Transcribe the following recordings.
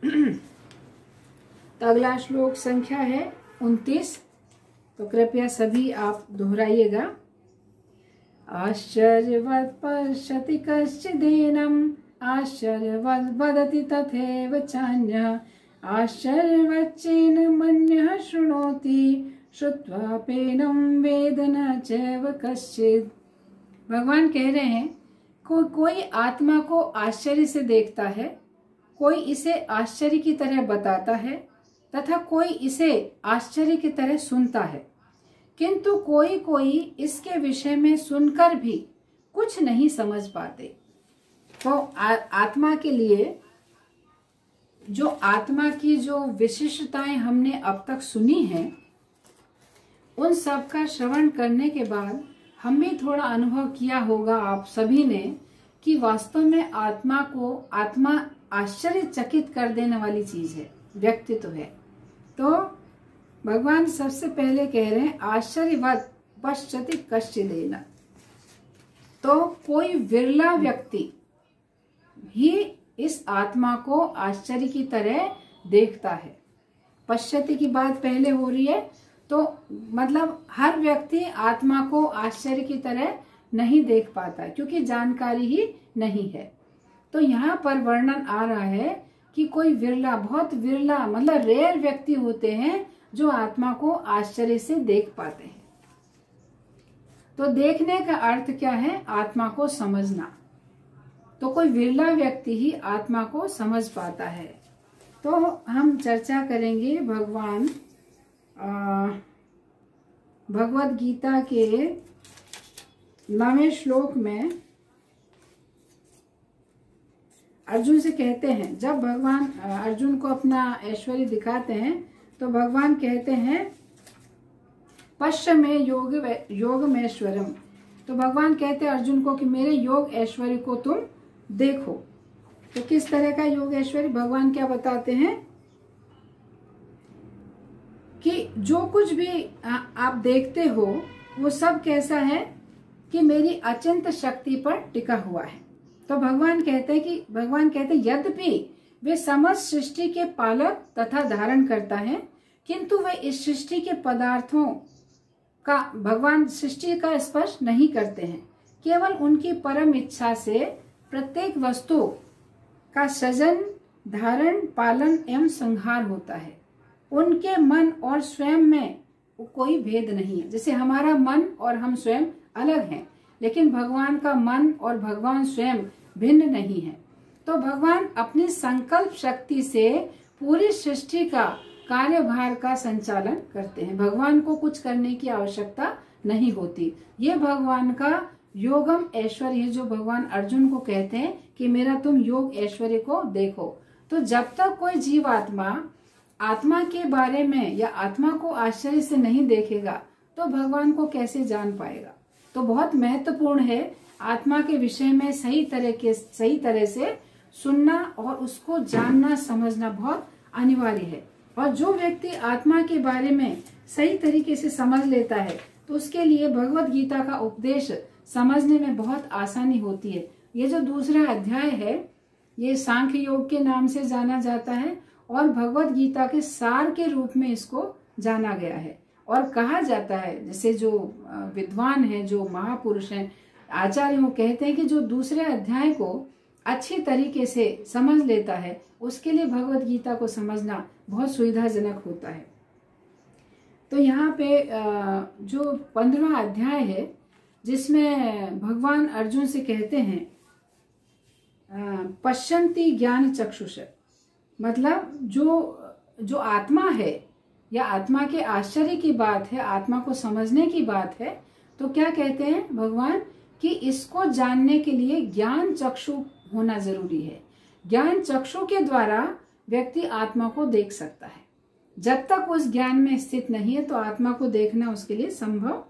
तो अगला श्लोक संख्या है 29। तो कृपया सभी आप दोहराइएगा। आश्चर्यवत् पश्यति कश्चिदेनम् आश्चर्यवत् वदति तथैव चान्यः आश्चर्यवच्चेन मन्यः शृणोति श्रुत्वापेनं वेद न चैव कश्चित्। भगवान कह रहे हैं कोई आत्मा को आश्चर्य से देखता है, कोई इसे आश्चर्य की तरह बताता है तथा कोई इसे आश्चर्य की तरह सुनता है, किंतु कोई कोई इसके विषय में सुनकर भी कुछ नहीं समझ पाते। तो आत्मा के लिए जो आत्मा की जो विशिष्टताएं हमने अब तक सुनी हैं, उन सब का श्रवण करने के बाद हम भी थोड़ा अनुभव किया होगा आप सभी ने कि वास्तव में आत्मा आश्चर्यचकित कर देने वाली चीज है, व्यक्तित्व है। तो भगवान सबसे पहले कह रहे हैं आश्चर्यवत् पश्यति कश्चिदेन। तो कोई विरला व्यक्ति ही इस आत्मा को आश्चर्य की तरह देखता है। पश्यति की बात पहले हो रही है, तो मतलब हर व्यक्ति आत्मा को आश्चर्य की तरह नहीं देख पाता क्योंकि जानकारी ही नहीं है। तो यहाँ पर वर्णन आ रहा है कि कोई विरला, बहुत विरला मतलब रेयर व्यक्ति होते हैं जो आत्मा को आश्चर्य से देख पाते हैं। तो देखने का अर्थ क्या है? आत्मा को समझना। तो कोई विरला व्यक्ति ही आत्मा को समझ पाता है। तो हम चर्चा करेंगे भगवद गीता के 9वें श्लोक में अर्जुन से कहते हैं, जब भगवान अर्जुन को अपना ऐश्वर्य दिखाते हैं तो भगवान कहते हैं पश्य में योग में ऐश्वर्यम। तो भगवान कहते हैं अर्जुन को कि मेरे योग ऐश्वर्य को तुम देखो। तो किस तरह का योग ऐश्वर्य? भगवान क्या बताते हैं कि जो कुछ भी आप देखते हो वो सब कैसा है कि मेरी अचिंत शक्ति पर टिका हुआ है। तो भगवान कहते हैं यद्यपि वे समस्त सृष्टि के पालक तथा धारण करता है, किंतु वे इस सृष्टि के पदार्थों का भगवान सृष्टि का स्पर्श नहीं करते हैं। केवल उनकी परम इच्छा से प्रत्येक वस्तु का सृजन, धारण, पालन एवं संहार होता है। उनके मन और स्वयं में कोई भेद नहीं है। जैसे हमारा मन और हम स्वयं अलग हैं, लेकिन भगवान का मन और भगवान स्वयं भिन्न नहीं है। तो भगवान अपनी संकल्प शक्ति से पूरी सृष्टि का कार्यभार का संचालन करते हैं। भगवान को कुछ करने की आवश्यकता नहीं होती। ये भगवान का योगम ऐश्वर्य है जो भगवान अर्जुन को कहते हैं कि मेरा तुम योग ऐश्वर्य को देखो। तो जब तक कोई जीवात्मा आत्मा के बारे में या आत्मा को आश्चर्य से नहीं देखेगा तो भगवान को कैसे जान पाएगा? तो बहुत महत्वपूर्ण है आत्मा के विषय में सही तरह से सुनना और उसको जानना समझना बहुत अनिवार्य है। और जो व्यक्ति आत्मा के बारे में सही तरीके से समझ लेता है तो उसके लिए भगवत गीता का उपदेश समझने में बहुत आसानी होती है। ये जो दूसरा अध्याय है ये सांख्य योग के नाम से जाना जाता है और भगवत गीता के सार के रूप में इसको जाना गया है। और कहा जाता है, जैसे जो विद्वान है, जो महापुरुष हैं, आचार्य वो कहते हैं कि जो दूसरे अध्याय को अच्छी तरीके से समझ लेता है उसके लिए भगवत गीता को समझना बहुत सुविधाजनक होता है। तो यहाँ पे जो 15वां अध्याय है जिसमें भगवान अर्जुन से कहते हैं पश्यन्ति ज्ञान चक्षुष, मतलब जो आत्मा है या आत्मा के आश्चर्य की बात है, आत्मा को समझने की बात है, तो क्या कहते हैं भगवान कि इसको जानने के लिए ज्ञान चक्षु होना जरूरी है। ज्ञान चक्षु के द्वारा व्यक्ति आत्मा को देख सकता है। जब तक उस ज्ञान में स्थित नहीं है तो आत्मा को देखना उसके लिए संभव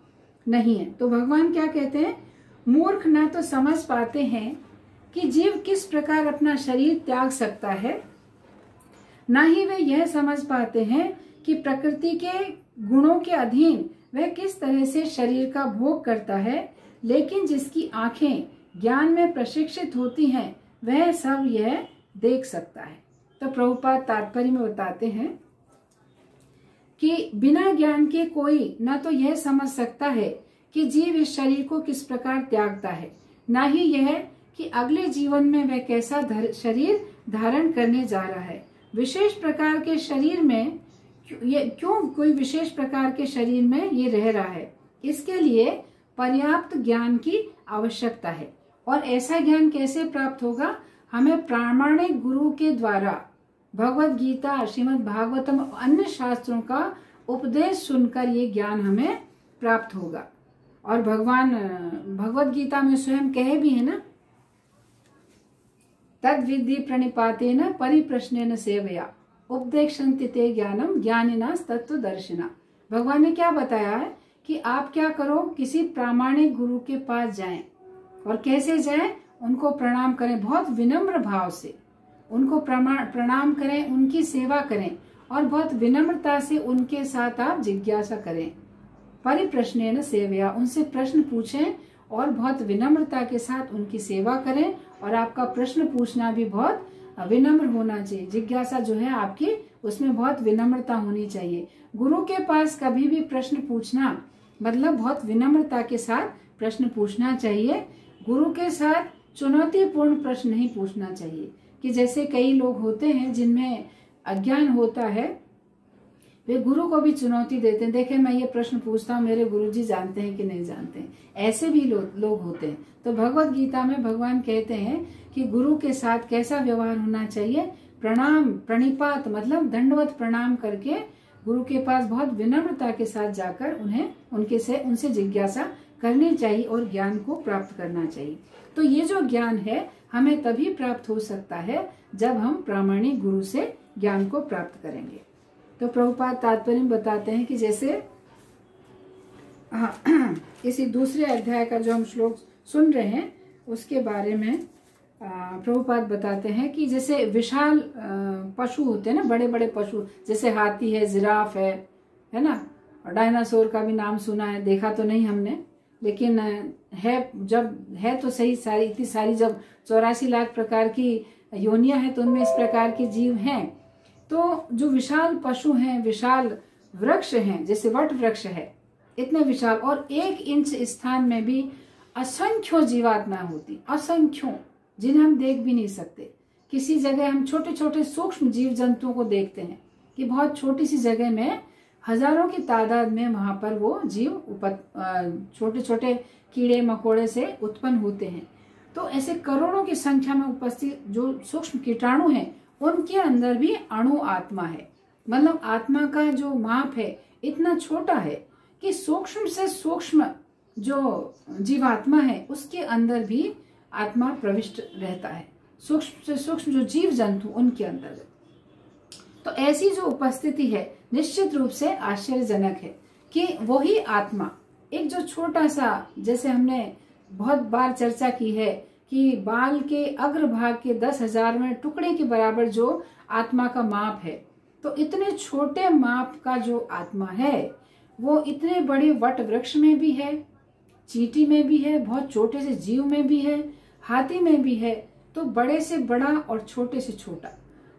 नहीं है। तो भगवान क्या कहते हैं, मूर्ख ना तो समझ पाते हैं कि जीव किस प्रकार अपना शरीर त्याग सकता है, ना ही वे यह समझ पाते हैं कि प्रकृति के गुणों के अधीन वह किस तरह से शरीर का भोग करता है। लेकिन जिसकी आंखें ज्ञान में प्रशिक्षित होती हैं वह सब यह देख सकता है। तो प्रभुपाद तात्पर्य में बताते हैं कि बिना ज्ञान के कोई न तो यह समझ सकता है कि जीव इस शरीर को किस प्रकार त्यागता है, न ही यह कि अगले जीवन में वह कैसा शरीर धारण करने जा रहा है। विशेष प्रकार के शरीर में क्यों कोई विशेष प्रकार के शरीर में ये रह रहा है, इसके लिए पर्याप्त ज्ञान की आवश्यकता है। और ऐसा ज्ञान कैसे प्राप्त होगा? हमें प्रामाणिक गुरु के द्वारा भगवत गीता, श्रीमद् भागवतम और अन्य शास्त्रों का उपदेश सुनकर ये ज्ञान हमें प्राप्त होगा। और भगवान भगवत गीता में स्वयं कहे भी है ना, तद विद्धि प्रणिपातेन परिप्रश्नेन सेवया उपदेक्षन्ति ते ज्ञानम ज्ञानिनास तत्व दर्शिना। भगवान ने क्या बताया है कि आप क्या करो, किसी प्रामाणिक गुरु के पास जाएं। और कैसे जाएं? उनको प्रणाम करें, बहुत विनम्र भाव से उनको प्रणाम करें, उनकी सेवा करें और बहुत विनम्रता से उनके साथ आप जिज्ञासा करें। परिप्रश्नेन सेवया, उनसे प्रश्न पूछें और बहुत विनम्रता के साथ उनकी सेवा करें। और आपका प्रश्न पूछना भी बहुत विनम्र होना चाहिए। जिज्ञासा जो है आपकी, उसमें बहुत विनम्रता होनी चाहिए। गुरु के पास कभी भी प्रश्न पूछना मतलब बहुत विनम्रता के साथ प्रश्न पूछना चाहिए। गुरु के साथ चुनौतीपूर्ण प्रश्न नहीं पूछना चाहिए, कि जैसे कई लोग होते हैं जिनमें अज्ञान होता है, वे गुरु को भी चुनौती देते हैं, देखे मैं ये प्रश्न पूछता हूँ, मेरे गुरुजी जानते हैं कि नहीं जानते हैं। ऐसे भी लोग होते हैं। तो भगवत गीता में भगवान कहते हैं कि गुरु के साथ कैसा व्यवहार होना चाहिए। प्रणाम, प्रणिपात मतलब दंडवत प्रणाम करके गुरु के पास बहुत विनम्रता के साथ जाकर उनसे जिज्ञासा करनी चाहिए और ज्ञान को प्राप्त करना चाहिए। तो ये जो ज्ञान है हमें तभी प्राप्त हो सकता है जब हम प्रामाणिक गुरु से ज्ञान को प्राप्त करेंगे। तो प्रभुपाद तात्पर्य में बताते हैं कि जैसे इसी दूसरे अध्याय का जो हम श्लोक सुन रहे हैं उसके बारे में प्रभुपाद बताते हैं कि जैसे विशाल पशु होते हैं ना, बड़े बड़े पशु, जैसे हाथी है, जिराफ है ना, और डायनासोर का भी नाम सुना है, देखा तो नहीं हमने, लेकिन है, जब है तो सही, सारी इतनी सारी जब 84 लाख प्रकार की योनियां हैं तो उनमें इस प्रकार के जीव हैं। तो जो विशाल पशु हैं, विशाल वृक्ष हैं, जैसे वट वृक्ष है, इतने विशाल, और 1 इंच स्थान में भी असंख्यों जीवात्मा होती, असंख्यों, जिन्हें हम देख भी नहीं सकते। किसी जगह हम छोटे छोटे सूक्ष्म जीव जंतुओं को देखते हैं कि बहुत छोटी सी जगह में हजारों की तादाद में वहां पर वो जीव छोटे छोटे कीड़े मकोड़े से उत्पन्न होते हैं। तो ऐसे करोड़ों की संख्या में उपस्थित जो सूक्ष्म कीटाणु हैं, उनके अंदर भी अणु आत्मा है। मतलब आत्मा का जो माप है इतना छोटा है कि सूक्ष्म से सूक्ष्म जो जीवात्मा है उसके अंदर भी आत्मा प्रविष्ट रहता है, सूक्ष्म से सूक्ष्म जो जीव जंतु उनके अंदर। तो ऐसी जो उपस्थिति है निश्चित रूप से आश्चर्यजनक है कि वही आत्मा एक जो छोटा सा, जैसे हमने बहुत बार चर्चा की है कि बाल के अग्रभाग के 10,000वें टुकड़े के बराबर जो आत्मा का माप है, तो इतने छोटे माप का जो आत्मा है वो इतने बड़े वट वृक्ष में भी है, चींटी में भी है, बहुत छोटे से जीव में भी है, हाथी में भी है। तो बड़े से बड़ा और छोटे से छोटा,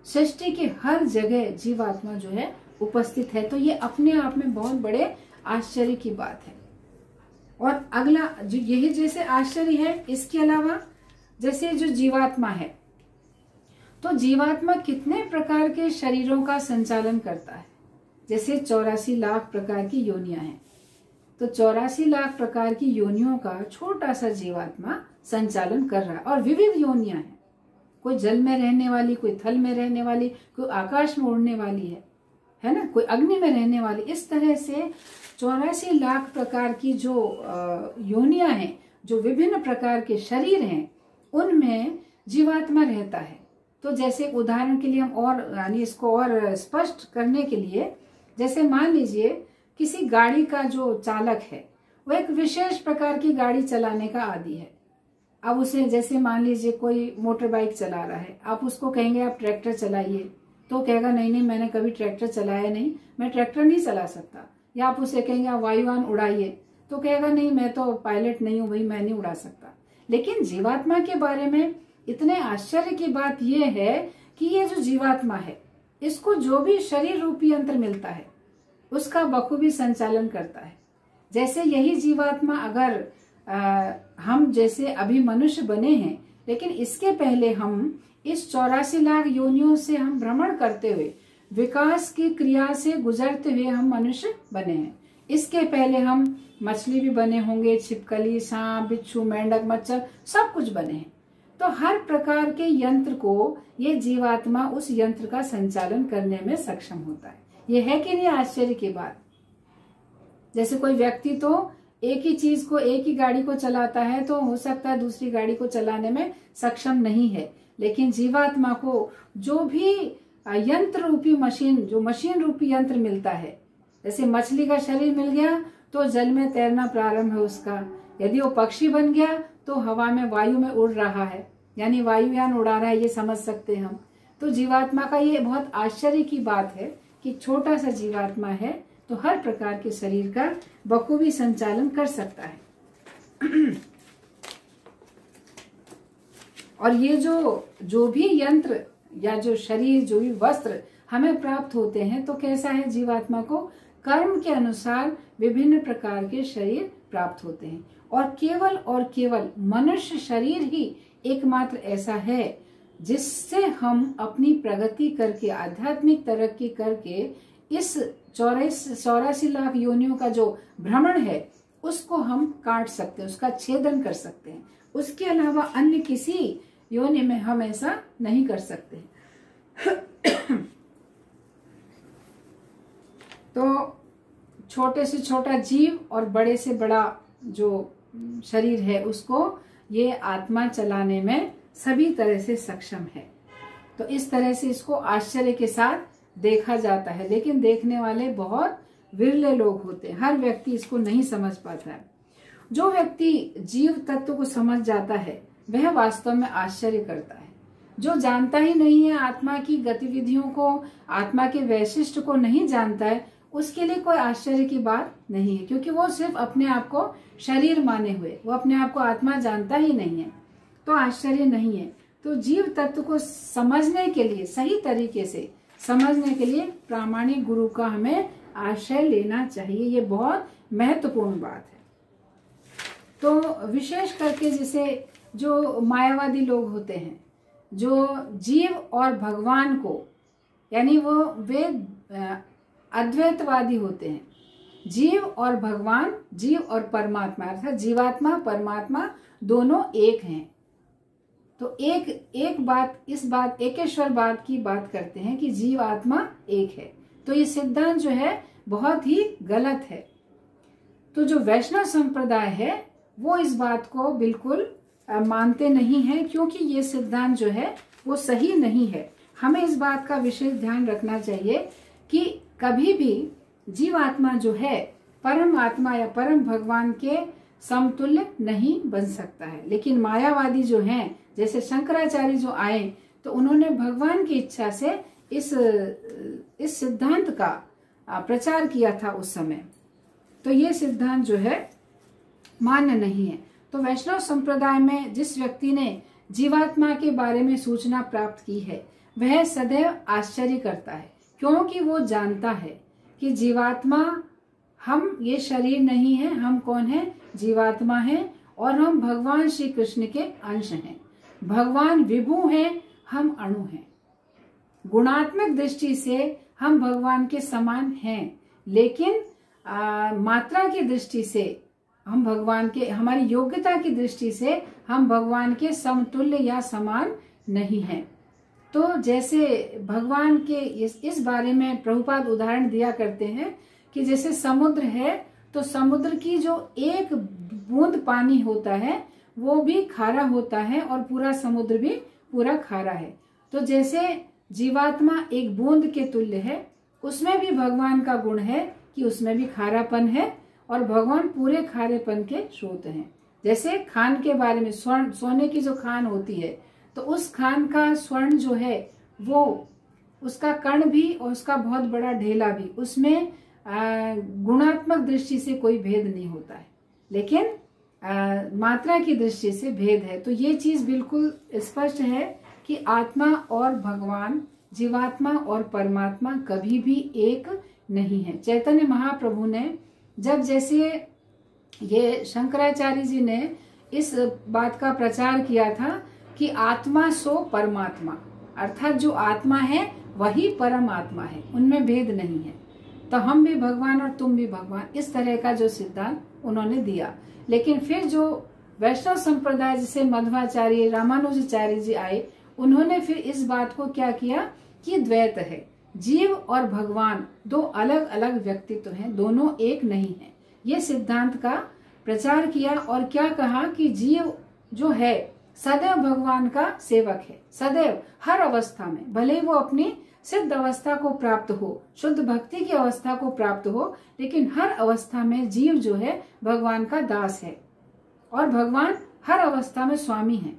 सृष्टि के हर जगह जीवात्मा जो है उपस्थित है। तो ये अपने आप में बहुत बड़े आश्चर्य की बात है। और अगला जो यही जैसे आश्चर्य है, इसके अलावा जैसे जो जीवात्मा है, तो जीवात्मा कितने प्रकार के शरीरों का संचालन करता है। जैसे 84 लाख प्रकार की योनियां हैं, तो 84 लाख प्रकार की योनियों का छोटा सा जीवात्मा संचालन कर रहा है। और विविध योनियां हैं, कोई जल में रहने वाली, कोई थल में रहने वाली, कोई आकाश में उड़ने वाली है ना, कोई अग्नि में रहने वाली। इस तरह से 84 लाख प्रकार की जो योनियां हैं, जो विभिन्न प्रकार के शरीर हैं, उनमें जीवात्मा रहता है। तो जैसे उदाहरण के लिए हम और यानी इसको और स्पष्ट करने के लिए, जैसे मान लीजिए किसी गाड़ी का जो चालक है वो एक विशेष प्रकार की गाड़ी चलाने का आदी है। अब उसे, जैसे मान लीजिए कोई मोटर बाइक चला रहा है, आप उसको कहेंगे आप ट्रैक्टर चलाइए, तो कहेगा नहीं नहीं मैंने कभी ट्रैक्टर चलाया नहीं, मैं ट्रैक्टर नहीं चला सकता। या आप उसे कहेंगे आप वायुयान उड़ाइए, तो कहेगा नहीं मैं तो पायलट नहीं हूं भाई, मैं नहीं उड़ा सकता। लेकिन जीवात्मा के बारे में इतने आश्चर्य की बात यह है कि ये जो जीवात्मा है इसको जो भी शरीर रूपी यंत्र मिलता है उसका बखूबी संचालन करता है। जैसे यही जीवात्मा अगर हम जैसे अभी मनुष्य बने हैं, लेकिन इसके पहले हम इस 84 लाख योनियों से हम भ्रमण करते हुए विकास की क्रिया से गुजरते हुए हम मनुष्य बने हैं। इसके पहले हम मछली भी बने होंगे, छिपकली, सांप, बिच्छू, मेंढक, मच्छर, सब कुछ बने हैं। तो हर प्रकार के यंत्र को ये जीवात्मा उस यंत्र का संचालन करने में सक्षम होता है। ये है कि नहीं आश्चर्य की बात। जैसे कोई व्यक्ति तो एक ही चीज को, एक ही गाड़ी को चलाता है, तो हो सकता है दूसरी गाड़ी को चलाने में सक्षम नहीं है, लेकिन जीवात्मा को जो भी यंत्र रूपी मशीन, जो मशीन रूपी यंत्र मिलता है, जैसे मछली का शरीर मिल गया तो जल में तैरना प्रारंभ है उसका। यदि वो पक्षी बन गया तो हवा में, वायु में उड़ रहा है, यानी वायुयान उड़ा रहा है, ये समझ सकते हैं हम। तो जीवात्मा का ये बहुत आश्चर्य की बात है कि छोटा सा जीवात्मा है तो हर प्रकार के शरीर का बखूबी संचालन कर सकता है। और ये जो भी यंत्र या जो शरीर, जो भी वस्त्र हमें प्राप्त होते हैं, तो कैसा है, जीवात्मा को कर्म के अनुसार विभिन्न प्रकार के शरीर प्राप्त होते हैं। और केवल मनुष्य शरीर ही एकमात्र ऐसा है जिससे हम अपनी प्रगति करके, आध्यात्मिक तरक्की करके इस 84 लाख योनियों का जो भ्रमण है उसको हम काट सकते हैं, उसका छेदन कर सकते हैं। उसके अलावा अन्य किसी योनि में हम ऐसा नहीं कर सकते। तो छोटे से छोटा जीव और बड़े से बड़ा जो शरीर है उसको ये आत्मा चलाने में सभी तरह से सक्षम है। तो इस तरह से इसको आश्चर्य के साथ देखा जाता है, लेकिन देखने वाले बहुत विरले लोग होते हैं। हर व्यक्ति इसको नहीं समझ पाता है। जो व्यक्ति जीव तत्व को समझ जाता है वह वास्तव में आश्चर्य करता है। जो जानता ही नहीं है आत्मा की गतिविधियों को, आत्मा के वैशिष्ट्य को नहीं जानता है, उसके लिए कोई आश्चर्य की बात नहीं है, क्योंकि वो सिर्फ अपने आप को शरीर माने हुए, वो अपने आप को आत्मा जानता ही नहीं है, तो आश्चर्य नहीं है। तो जीव तत्व को समझने के लिए, सही तरीके से समझने के लिए प्रामाणिक गुरु का हमें आश्रय लेना चाहिए। ये बहुत महत्वपूर्ण बात है। तो विशेष करके जैसे जो मायावादी लोग होते हैं, जो जीव और भगवान को, यानी वे अद्वैतवादी होते हैं। जीव और भगवान, जीव और परमात्मा, अर्थात जीवात्मा परमात्मा दोनों एक हैं। तो इस बात एकेश्वर बात की बात करते हैं कि जीव आत्मा एक है। तो ये सिद्धांत जो है बहुत ही गलत है। तो जो वैष्णव संप्रदाय है वो इस बात को बिल्कुल मानते नहीं है, क्योंकि ये सिद्धांत जो है वो सही नहीं है। हमें इस बात का विशेष ध्यान रखना चाहिए कि कभी भी जीवात्मा जो है परम आत्मा या परम भगवान के समतुल्य नहीं बन सकता है। लेकिन मायावादी जो हैं, जैसे शंकराचार्य जो आए, तो उन्होंने भगवान की इच्छा से इस सिद्धांत का प्रचार किया था उस समय। तो ये सिद्धांत जो है मान्य नहीं है। तो वैष्णव संप्रदाय में जिस व्यक्ति ने जीवात्मा के बारे में सूचना प्राप्त की है वह सदैव आश्चर्य करता है, क्योंकि वो जानता है कि जीवात्मा, हम ये शरीर नहीं है, हम कौन है, जीवात्मा है, और हम भगवान श्री कृष्ण के अंश हैं। भगवान विभु हैं, हम अणु हैं। गुणात्मक दृष्टि से हम भगवान के समान हैं, लेकिन मात्रा की दृष्टि से हम भगवान के, हमारी योग्यता की दृष्टि से हम भगवान के समतुल्य या समान नहीं हैं। तो जैसे भगवान के इस बारे में प्रभुपाद उदाहरण दिया करते हैं कि जैसे समुद्र है, तो समुद्र की जो एक बूंद पानी होता है वो भी खारा होता है और पूरा समुद्र भी पूरा खारा है। तो जैसे जीवात्मा एक बूंद के तुल्य है, उसमें भी भगवान का गुण है कि उसमें भी खारापन है और भगवान पूरे खारेपन के स्रोत हैं। जैसे खान के बारे में, स्वर्ण, सोने की जो खान होती है, तो उस खान का स्वर्ण जो है वो, उसका कण भी और उसका बहुत बड़ा ढेला भी, उसमें गुणात्मक दृष्टि से कोई भेद नहीं होता है, लेकिन मात्रा की दृष्टि से भेद है। तो ये चीज बिल्कुल स्पष्ट है कि आत्मा और भगवान, जीवात्मा और परमात्मा कभी भी एक नहीं है। चैतन्य महाप्रभु ने जब जैसे ये शंकराचार्य जी ने इस बात का प्रचार किया था कि आत्मा सो परमात्मा, अर्थात जो आत्मा है वही परमात्मा है, उनमें भेद नहीं है, तो हम भी भगवान और तुम भी भगवान, इस तरह का जो सिद्धांत उन्होंने दिया। लेकिन फिर जो वैष्णव संप्रदाय जैसे मध्वाचार्य, रामानुजाचार्य जी आए, उन्होंने फिर इस बात को क्या किया कि द्वैत है, जीव और भगवान दो अलग अलग व्यक्तित्व हैं, दोनों एक नहीं है, ये सिद्धांत का प्रचार किया। और क्या कहा कि जीव जो है सदैव भगवान का सेवक है, सदैव हर अवस्था में, भले वो अपनी सिद्ध अवस्था को प्राप्त हो, शुद्ध भक्ति की अवस्था को प्राप्त हो, लेकिन हर अवस्था में जीव जो है भगवान का दास है और भगवान हर अवस्था में स्वामी है।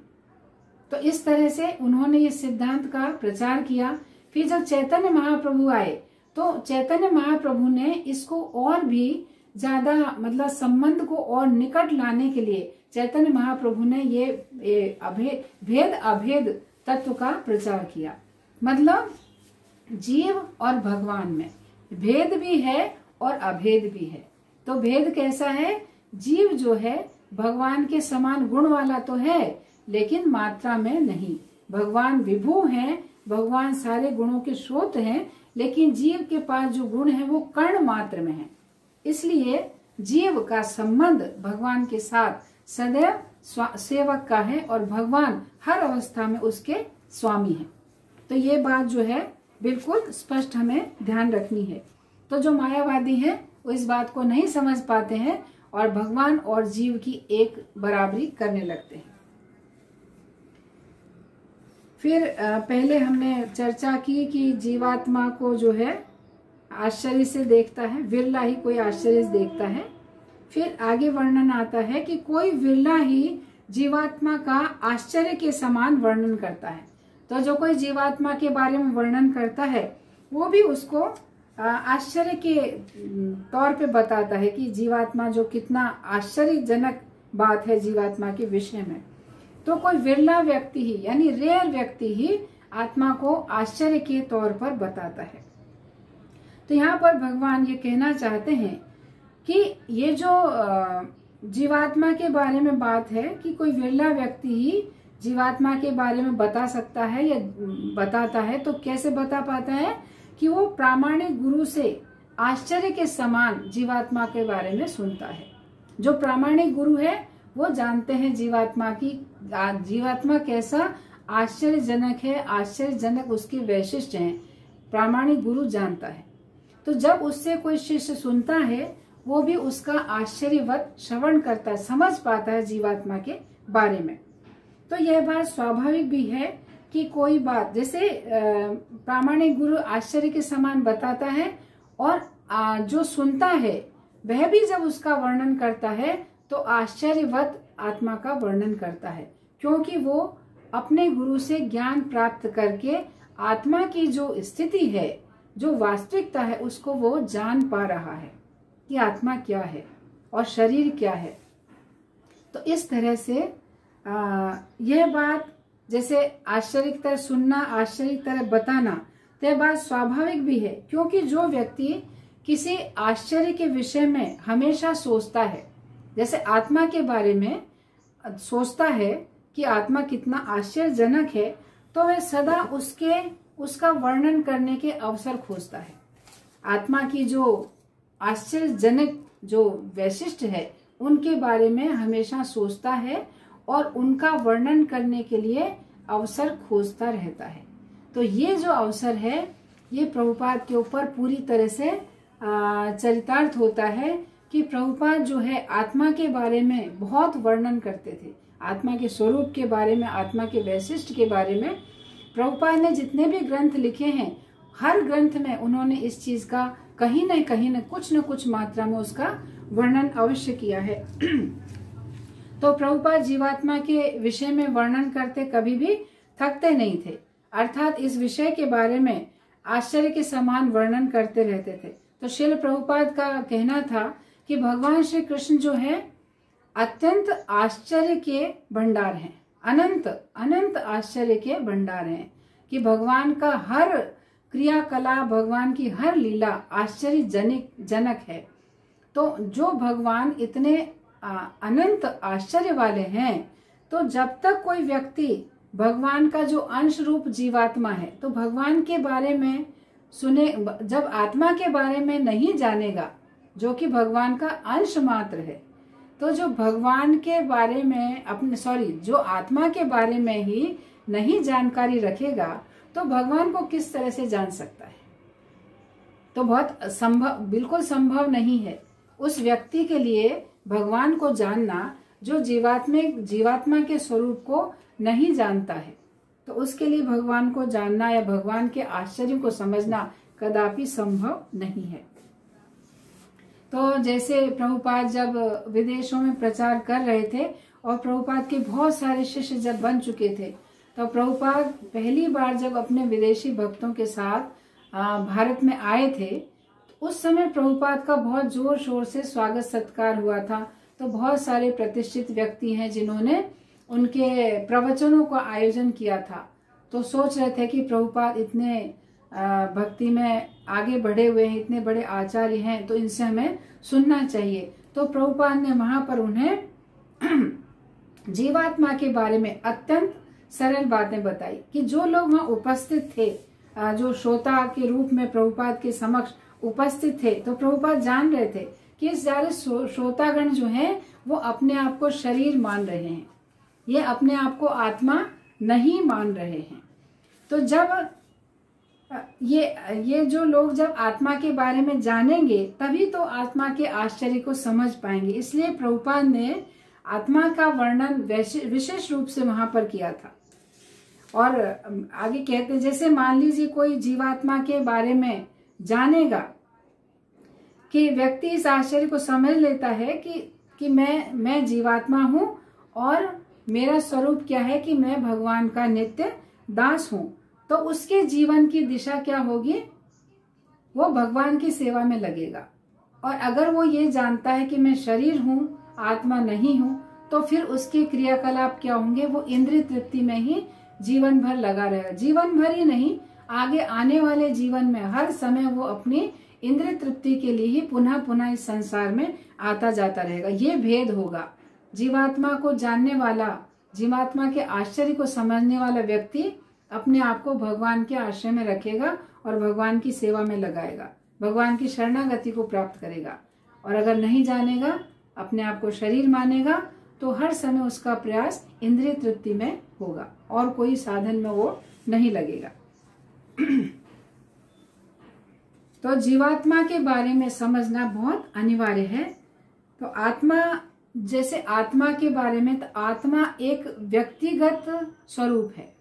तो इस तरह से उन्होंने ये सिद्धांत का प्रचार किया। फिर जब चैतन्य महाप्रभु आए तो चैतन्य महाप्रभु ने इसको और भी ज्यादा मतलब संबंध को और निकट लाने के लिए चैतन्य महाप्रभु ने ये भेद अभेद तत्व का प्रचार किया। मतलब जीव और भगवान में भेद भी है और अभेद भी है। तो भेद कैसा है? जीव जो है भगवान के समान गुण वाला तो है, लेकिन मात्रा में नहीं। भगवान विभु हैं, भगवान सारे गुणों के स्रोत हैं, लेकिन जीव के पास जो गुण है वो कण मात्र में है। इसलिए जीव का संबंध भगवान के साथ सदैव सेवक का है और भगवान हर अवस्था में उसके स्वामी है। तो ये बात जो है बिल्कुल स्पष्ट हमें ध्यान रखनी है। तो जो मायावादी हैं वो इस बात को नहीं समझ पाते हैं और भगवान और जीव की एक बराबरी करने लगते हैं। फिर पहले हमने चर्चा की कि जीवात्मा को जो है आश्चर्य से देखता है, विरला ही कोई आश्चर्य से देखता है। फिर आगे वर्णन आता है कि कोई विरला ही जीवात्मा का आश्चर्य के समान वर्णन करता है। तो जो कोई जीवात्मा के बारे में वर्णन करता है वो भी उसको आश्चर्य के तौर पे बताता है कि जीवात्मा जो कितना आश्चर्यजनक बात है जीवात्मा के विषय में। तो कोई विरला व्यक्ति ही यानी रेयर व्यक्ति ही आत्मा को आश्चर्य के तौर पर बताता है। तो यहाँ पर भगवान ये कहना चाहते हैं कि ये जो जीवात्मा के बारे में बात है कि कोई विरला व्यक्ति ही जीवात्मा के बारे में बता सकता है या बताता है, तो कैसे बता पाता है कि वो प्रामाणिक गुरु से आश्चर्य के समान जीवात्मा के बारे में सुनता है। जो प्रामाणिक गुरु है वो जानते हैं जीवात्मा कैसा आश्चर्यजनक है, आश्चर्यजनक उसके वैशिष्ट हैं, प्रामाणिक गुरु जानता है। तो जब उससे कोई शिष्य सुनता है वो भी उसका आश्चर्यवत श्रवण करता है, समझ पाता है जीवात्मा के बारे में। तो यह बात स्वाभाविक भी है कि कोई बात जैसे प्रामाणिक गुरु आश्चर्य के समान बताता है और जो सुनता है वह भी जब उसका वर्णन करता है तो आश्चर्यवत आत्मा का वर्णन करता है, क्योंकि वो अपने गुरु से ज्ञान प्राप्त करके आत्मा की जो स्थिति है, जो वास्तविकता है, उसको वो जान पा रहा है कि आत्मा क्या है और शरीर क्या है। तो इस तरह से यह बात जैसे आश्चर्य की तरह सुनना, आश्चर्य की तरह बताना, तो यह बात स्वाभाविक भी है, क्योंकि जो व्यक्ति किसी आश्चर्य के विषय में हमेशा सोचता है, जैसे आत्मा के बारे में सोचता है कि आत्मा कितना आश्चर्यजनक है, तो वह सदा उसका वर्णन करने के अवसर खोजता है। आत्मा की जो आश्चर्यजनक जो वैशिष्ट है उनके बारे में हमेशा सोचता है और उनका वर्णन करने के लिए अवसर खोजता रहता है। तो ये जो अवसर है ये प्रभुपाद के ऊपर पूरी तरह से चरितार्थ होता है कि प्रभुपाद जो है आत्मा के बारे में बहुत वर्णन करते थे, आत्मा के स्वरूप के बारे में, आत्मा के वैशिष्ट के बारे में। प्रभुपाद ने जितने भी ग्रंथ लिखे हैं हर ग्रंथ में उन्होंने इस चीज का कहीं न कुछ मात्रा में उसका वर्णन अवश्य किया है। तो प्रभुपाद जीवात्मा के विषय में वर्णन करते कभी भी थकते नहीं थे, अर्थात इस विषय के बारे में आश्चर्य के समान वर्णन करते रहते थे। तो श्रील प्रभुपाद का कहना था कि भगवान श्री कृष्ण जो है अत्यंत आश्चर्य के भंडार हैं, अनंत अनंत आश्चर्य के भंडार हैं, कि भगवान का हर क्रियाकलाप, भगवान की हर लीला आश्चर्य जनक है। तो जो भगवान इतने अनंत आश्चर्य वाले हैं, तो जब तक कोई व्यक्ति भगवान का जो अंश रूप जीवात्मा है, तो भगवान के बारे में सुने, जब आत्मा के बारे में नहीं जानेगा, जो कि भगवान का अंश मात्र है, तो जो भगवान के बारे में जो आत्मा के बारे में ही नहीं जानकारी रखेगा, तो भगवान को किस तरह से जान सकता है? तो बिल्कुल संभव नहीं है उस व्यक्ति के लिए भगवान को जानना जो जीवात्मा के स्वरूप को नहीं जानता है। तो उसके लिए भगवान को जानना या भगवान के आश्चर्य को समझना कदापि संभव नहीं है। तो जैसे प्रभुपाद जब विदेशों में प्रचार कर रहे थे और प्रभुपाद के बहुत सारे शिष्य जब बन चुके थे, तो प्रभुपाद पहली बार जब अपने विदेशी भक्तों के साथ भारत में आए थे, तो उस समय प्रभुपाद का बहुत जोर शोर से स्वागत सत्कार हुआ था। तो बहुत सारे प्रतिष्ठित व्यक्ति हैं जिन्होंने उनके प्रवचनों का आयोजन किया था। तो सोच रहे थे कि प्रभुपाद इतने भक्ति में आगे बढ़े हुए हैं, इतने बड़े आचार्य हैं, तो इनसे हमें सुनना चाहिए। तो प्रभुपाद ने वहां पर उन्हें जीवात्मा के बारे में अत्यंत सरल बातें बताई, कि जो लोग वहां उपस्थित थे, जो श्रोता के रूप में प्रभुपाद के समक्ष उपस्थित थे, तो प्रभुपाद जान रहे थे कि इस सारे श्रोतागण जो हैं वो अपने आप को शरीर मान रहे हैं, ये अपने आप को आत्मा नहीं मान रहे हैं। तो जब ये जो लोग जब आत्मा के बारे में जानेंगे, तभी तो आत्मा के आश्चर्य को समझ पाएंगे। इसलिए प्रभुपाद ने आत्मा का वर्णन विशेष रूप से वहां पर किया था। और आगे कहते, जैसे मान लीजिए कोई जीवात्मा के बारे में जानेगा, कि व्यक्ति इस आश्चर्य को समझ लेता है कि मैं जीवात्मा हूं और मेरा स्वरूप क्या है, कि मैं भगवान का नित्य दास हूं, तो उसके जीवन की दिशा क्या होगी? वो भगवान की सेवा में लगेगा। और अगर वो ये जानता है कि मैं शरीर हूं, आत्मा नहीं हूं, तो फिर उसके क्रियाकलाप क्या होंगे? वो इंद्रिय तृप्ति में ही जीवन भर लगा रहेगा। जीवन भर ही नहीं, आगे आने वाले जीवन में हर समय वो अपनी इंद्रिय तृप्ति के लिए ही पुनः पुनः इस संसार में आता जाता रहेगा। ये भेद होगा। जीवात्मा को जानने वाला, जीवात्मा के आश्चर्य को समझने वाला व्यक्ति अपने आप को भगवान के आश्रय में रखेगा और भगवान की सेवा में लगाएगा, भगवान की शरणागति को प्राप्त करेगा। और अगर नहीं जानेगा, अपने आप को शरीर मानेगा, तो हर समय उसका प्रयास इंद्रिय तृप्ति में होगा और कोई साधन में वो नहीं लगेगा। तो जीवात्मा के बारे में समझना बहुत अनिवार्य है। तो आत्मा, जैसे आत्मा के बारे में, तो आत्मा एक व्यक्तिगत स्वरूप है,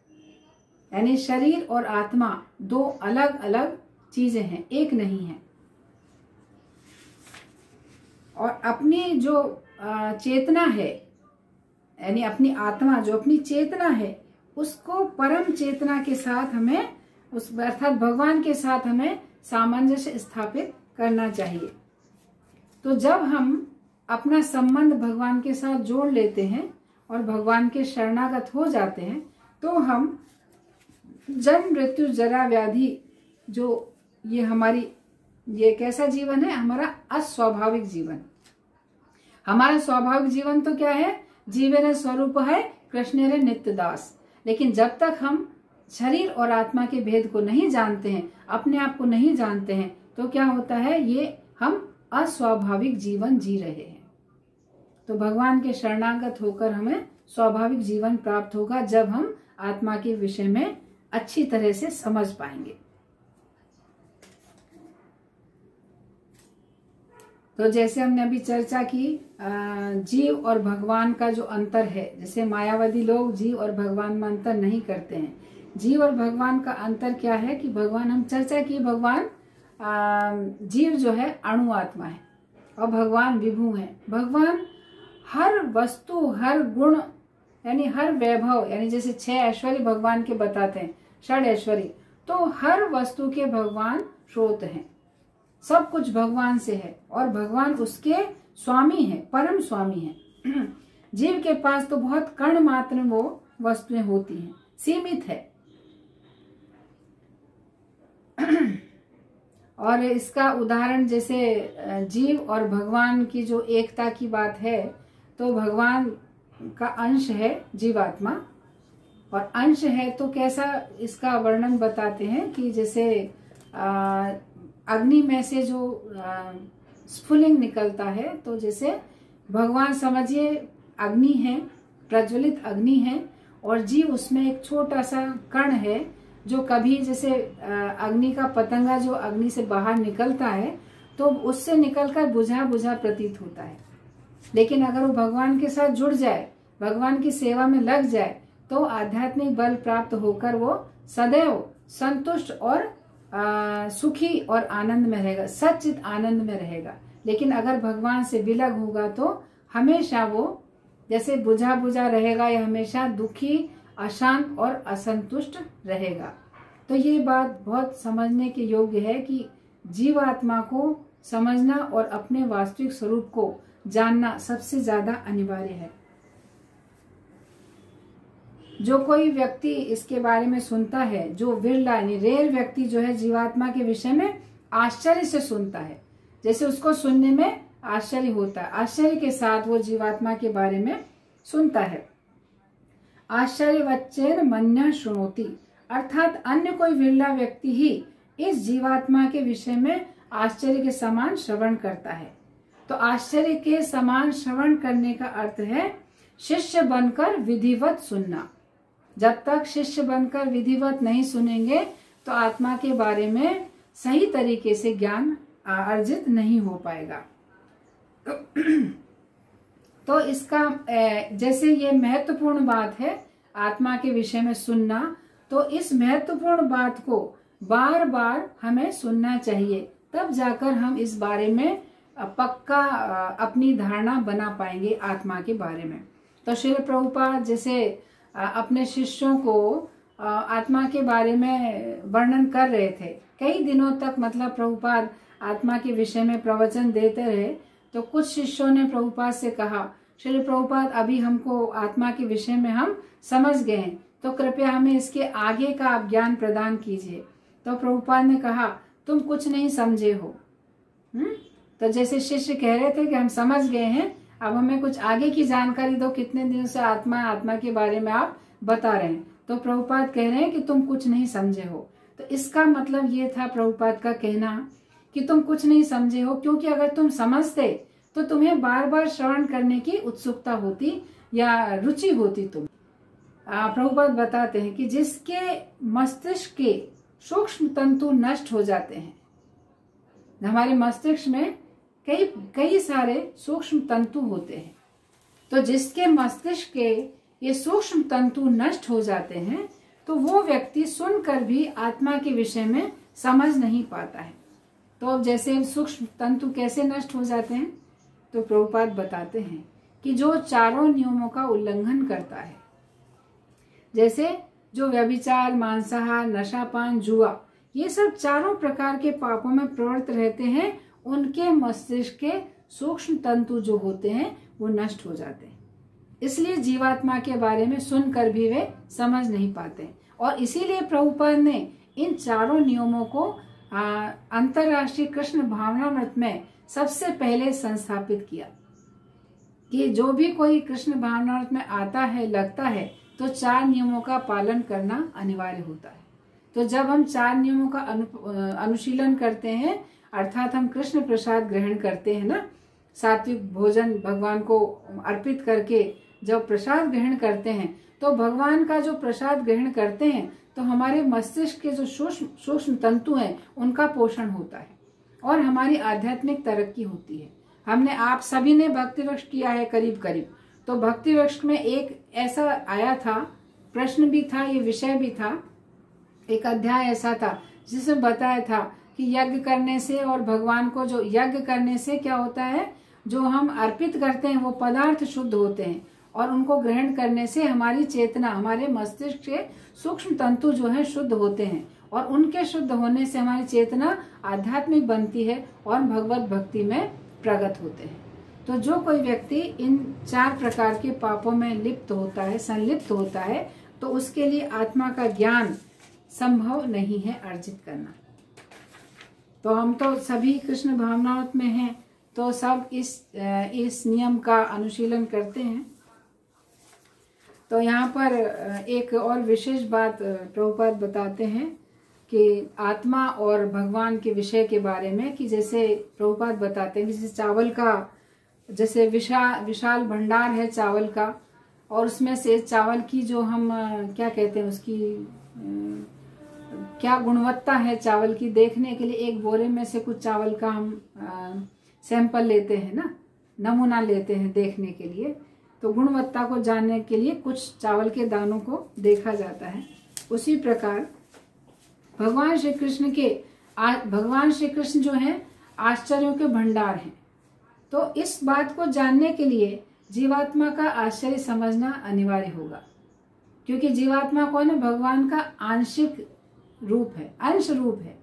यानी शरीर और आत्मा दो अलग अलग चीजें हैं, एक नहीं है। और अपनी जो चेतना है, यानी अपनी आत्मा जो अपनी चेतना है, उसको परम चेतना के साथ हमें, उस अर्थात भगवान के साथ हमें सामंजस्य स्थापित करना चाहिए। तो जब हम अपना संबंध भगवान के साथ जोड़ लेते हैं और भगवान के शरणागत हो जाते हैं, तो हम जन्म मृत्यु जरा व्याधि, जो ये कैसा जीवन है? हमारा अस्वाभाविक जीवन। हमारा स्वाभाविक जीवन तो क्या है? जीवन स्वरूप है कृष्ण रे नित्य दास। लेकिन जब तक हम शरीर और आत्मा के भेद को नहीं जानते हैं, अपने आप को नहीं जानते हैं, तो क्या होता है? ये हम अस्वाभाविक जीवन जी रहे हैं। तो भगवान के शरणागत होकर हमें स्वाभाविक जीवन प्राप्त होगा, जब हम आत्मा के विषय में अच्छी तरह से समझ पाएंगे। तो जैसे हमने अभी चर्चा की, जीव और भगवान का जो अंतर है, जैसे मायावादी लोग जीव और भगवान में अंतर नहीं करते हैं। जीव और भगवान का अंतर क्या है? कि भगवान, हम चर्चा की, भगवान जीव जो है अणु आत्मा है और भगवान विभू है। भगवान हर वस्तु, हर गुण, यानी हर वैभव, यानी जैसे 6 ऐश्वर्य भगवान के बताते हैं, 6 ऐश्वर्य, तो हर वस्तु के भगवान स्रोत हैं। सब कुछ भगवान से है और भगवान उसके स्वामी है, परम स्वामी है। जीव के पास तो बहुत कण मात्र वो वस्तुएं होती हैं, सीमित है। और इसका उदाहरण जैसे जीव और भगवान की जो एकता की बात है, तो भगवान का अंश है जीवात्मा, और अंश है तो कैसा, इसका वर्णन बताते हैं कि जैसे अग्नि में से जो स्फुलिंग निकलता है, तो जैसे भगवान समझिए अग्नि है, प्रज्वलित अग्नि है, और जीव उसमें एक छोटा सा कण है जो कभी जैसे अग्नि का पतंगा जो अग्नि से बाहर निकलता है तो उससे निकलकर बुझा बुझा प्रतीत होता है, लेकिन अगर वो भगवान के साथ जुड़ जाए, भगवान की सेवा में लग जाए, तो आध्यात्मिक बल प्राप्त होकर वो सदैव संतुष्ट और सुखी और आनंद में रहेगा, सच्चित आनंद में रहेगा। लेकिन अगर भगवान से विलग होगा तो हमेशा वो जैसे बुझा बुझा रहेगा, या हमेशा दुखी, अशांत और असंतुष्ट रहेगा। तो ये बात बहुत समझने के योग्य है कि जीवात्मा को समझना और अपने वास्तविक स्वरूप को जानना सबसे ज्यादा अनिवार्य है। जो कोई व्यक्ति इसके बारे में सुनता है, जो विरला यानी रेयर व्यक्ति जो है जीवात्मा के विषय में आश्चर्य से सुनता है, जैसे उसको सुनने में आश्चर्य होता है, आश्चर्य के साथ वो जीवात्मा के बारे में सुनता है। आश्चर्यवच्चेन मन्यः शृणोति, अर्थात अन्य कोई विरला व्यक्ति ही इस जीवात्मा के विषय में आश्चर्य के समान श्रवण करता है। तो आश्चर्य के समान श्रवण करने का अर्थ है शिष्य बनकर विधिवत सुनना। जब तक शिष्य बनकर विधिवत नहीं सुनेंगे तो आत्मा के बारे में सही तरीके से ज्ञान अर्जित नहीं हो पाएगा। तो इसका जैसे ये महत्वपूर्ण बात है आत्मा के विषय में सुनना, तो इस महत्वपूर्ण बात को बार बार हमें सुनना चाहिए, तब जाकर हम इस बारे में पक्का अपनी धारणा बना पाएंगे आत्मा के बारे में। तो श्री प्रभुपाद जैसे अपने शिष्यों को आत्मा के बारे में वर्णन कर रहे थे, कई दिनों तक मतलब प्रभुपाद आत्मा के विषय में प्रवचन देते रहे। तो कुछ शिष्यों ने प्रभुपाद से कहा, श्री प्रभुपाद अभी हमको आत्मा के विषय में हम समझ गए हैं, तो कृपया हमें इसके आगे का आप ज्ञान प्रदान कीजिए। तो प्रभुपाद ने कहा, तुम कुछ नहीं समझे हो। तो जैसे शिष्य कह रहे थे कि हम समझ गए हैं, अब हमें कुछ आगे की जानकारी दो, कितने दिनों से आत्मा के बारे में आप बता रहे हैं। तो प्रभुपाद कह रहे हैं कि तुम कुछ नहीं समझे हो। तो इसका मतलब ये था प्रभुपाद का कहना कि तुम कुछ नहीं समझे हो, क्योंकि अगर तुम समझते तो तुम्हें बार बार श्रवण करने की उत्सुकता होती या रुचि होती। तुम प्रभुपाद बताते हैं कि जिसके मस्तिष्क के सूक्ष्म तंतु नष्ट हो जाते हैं, हमारे मस्तिष्क में कई सारे सूक्ष्म तंतु होते हैं, तो जिसके मस्तिष्क के ये सूक्ष्म तंतु नष्ट हो जाते हैं, तो वो व्यक्ति सुनकर भी आत्मा के विषय में समझ नहीं पाता है। तो अब जैसे सूक्ष्म तंतु कैसे नष्ट हो जाते हैं, तो प्रभुपाद बताते हैं कि जो चारों नियमों का उल्लंघन करता है, जैसे जो व्यभिचार, मांसाहार, नशापान, जुआ, ये सब चारों प्रकार के पापों में प्रवृत्त रहते हैं, उनके मस्तिष्क के सूक्ष्म तंतु जो होते हैं वो नष्ट हो जाते हैं। इसलिए जीवात्मा के बारे में सुनकर भी वे समझ नहीं पाते, और इसीलिए प्रभुपाद ने इन चारों नियमों को अंतर्राष्ट्रीय कृष्ण भावनामृत में सबसे पहले संस्थापित किया कि जो भी कोई कृष्ण भावनामृत में आता है, लगता है, तो 4 नियमों का पालन करना अनिवार्य होता है। तो जब हम 4 नियमों का अनुशीलन करते हैं, अर्थात हम कृष्ण प्रसाद ग्रहण करते हैं ना, सात्विक भोजन भगवान को अर्पित करके जब प्रसाद ग्रहण करते हैं, तो भगवान का जो प्रसाद ग्रहण करते हैं तो हमारे मस्तिष्क के जो सूक्ष्म तंतु हैं उनका पोषण होता है और हमारी आध्यात्मिक तरक्की होती है। हमने आप सभी ने भक्ति वृक्ष किया है करीब करीब, तो भक्ति वृक्ष में एक ऐसा आया था, प्रश्न भी था, ये विषय भी था, एक अध्याय ऐसा था जिसमें बताया था कि यज्ञ करने से और भगवान को जो यज्ञ करने से क्या होता है, जो हम अर्पित करते हैं वो पदार्थ शुद्ध होते हैं, और उनको ग्रहण करने से हमारी चेतना, हमारे मस्तिष्क के सूक्ष्म तंतु जो है शुद्ध होते हैं, और उनके शुद्ध होने से हमारी चेतना आध्यात्मिक बनती है और भगवत भक्ति में प्रगट होते हैं। तो जो कोई व्यक्ति इन 4 प्रकार के पापों में लिप्त होता है, संलिप्त होता है, तो उसके लिए आत्मा का ज्ञान संभव नहीं है अर्जित करना। तो हम तो सभी कृष्ण भावनाओं में हैं, तो सब इस नियम का अनुशीलन करते हैं। तो यहाँ पर एक और विशेष बात प्रभुपाद बताते हैं कि आत्मा और भगवान के विषय के बारे में, कि जैसे प्रभुपाद बताते हैं, जैसे चावल का, जैसे विशाल भंडार है चावल का, और उसमें से चावल की जो हम क्या कहते हैं, उसकी क्या गुणवत्ता है चावल की, देखने के लिए एक बोरे में से कुछ चावल का हम सैंपल लेते हैं ना, नमूना लेते हैं देखने के लिए। तो गुणवत्ता को जानने के लिए कुछ चावल के दानों को देखा जाता है। उसी प्रकार भगवान श्री कृष्ण जो हैं आश्चर्यों के भंडार हैं। तो इस बात को जानने के लिए जीवात्मा का आश्चर्य समझना अनिवार्य होगा, क्योंकि जीवात्मा कौन है? भगवान का आंशिक रूप है, अंश रूप है।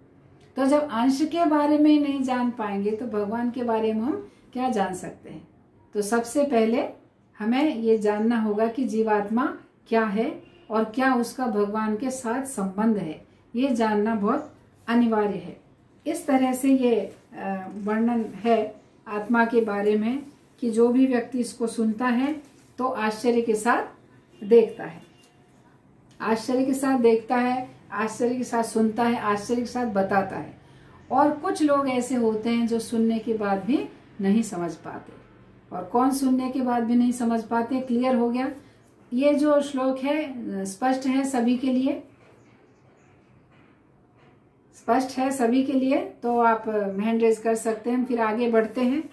तो जब अंश के बारे में ही नहीं जान पाएंगे तो भगवान के बारे में हम क्या जान सकते हैं? तो सबसे पहले हमें ये जानना होगा कि जीवात्मा क्या है और क्या उसका भगवान के साथ संबंध है, ये जानना बहुत अनिवार्य है। इस तरह से ये वर्णन है आत्मा के बारे में कि जो भी व्यक्ति इसको सुनता है तो आश्चर्य के साथ देखता है, आश्चर्य के साथ देखता है, आश्चर्य के साथ सुनता है, आश्चर्य के साथ बताता है। और कुछ लोग ऐसे होते हैं जो सुनने के बाद भी नहीं समझ पाते। और कौन सुनने के बाद भी नहीं समझ पाते? क्लियर हो गया? ये जो श्लोक है स्पष्ट है सभी के लिए? स्पष्ट है सभी के लिए? तो आप हैंड रेज कर सकते हैं। फिर आगे बढ़ते हैं,